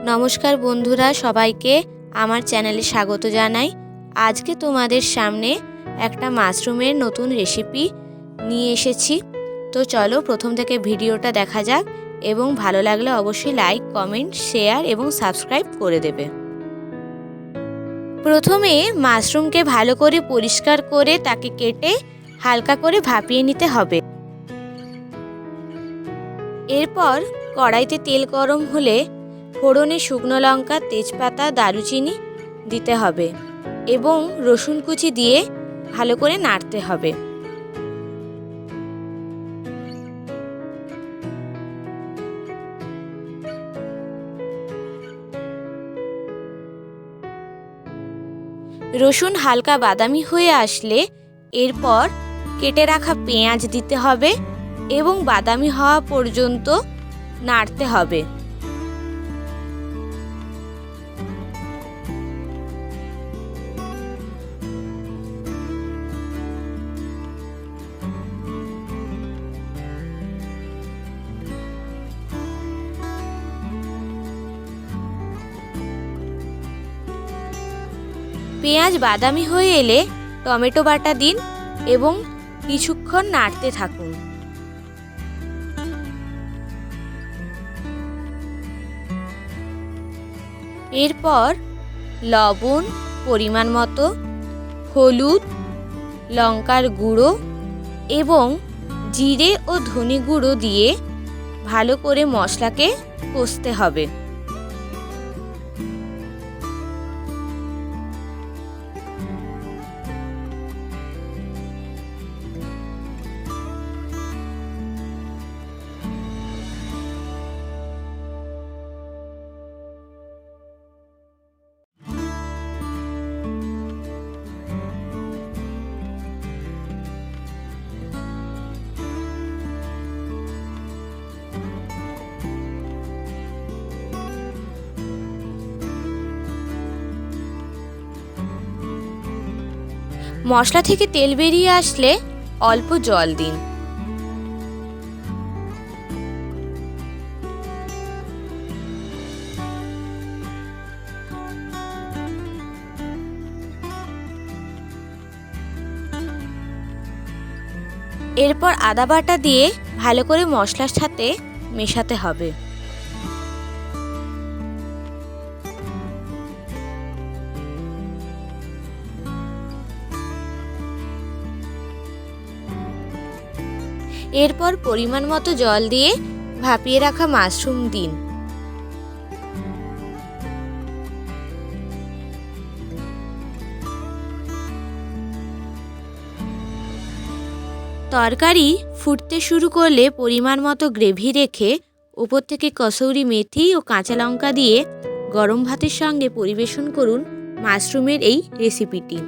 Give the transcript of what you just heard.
नमस्कार बंधुरा सबाइके आमार चैनेले स्वागत जानाई। आज के तुम्हादेर सामने एकटा माशरूमेर नतून रेसिपि निये एसेछि। तो चलो प्रथम थेके भिडियोटा देखा जाक एबं भालो लागले अवश्यई लाइक कमेंट शेयर एबं सबस्क्राइब करे देबे। प्रथमे माशरूमके भालो करे परिष्कार करे ताके केटे हालका करे भापिये निते हबे। एरपर कड़ाइते तेल गरम होले फोड़ने शुकनो लंका तेजपाता दारुचिनी दिते हबे एबं रसुन कुचि दिए भालो करे नाड़ते हबे। रसुन हालका बादामी हये आसले एरपर केटे राखा पेंयाज दिते हबे एबं बादामी हवा पर्यन्त नाड़ते हबे। पेঁয়াজ বাদামি হয়ে এলে টমেটো বাটা দিন এবং কিছুক্ষণ নাড়তে থাকুন। এরপর লবণ পরিমাণ মতো, হলুদ, লঙ্কার গুঁড়ো এবং জিরে ও ধনে গুঁড়ো দিয়ে ভালো করে মশলাকে কষতে হবে। মশলা থেকে তেল বেরিয়ে আসলে অল্প জল দিন। এরপর আদা বাটা দিয়ে ভালো করে মশলার সাথে মেশাতে হবে। এরপর পরিমাণ মতো জল দিয়ে ভাপিয়ে রাখা মাশরুম দিন। তরকারি ফুটতে শুরু করলে পরিমাণ মতো গ্রেভি রেখে উপর থেকে কসৌরি মেথি ও কাঁচা লঙ্কা দিয়ে গরম ভাতের সঙ্গে পরিবেশন করুন মাশরুমের এই রেসিপিটি।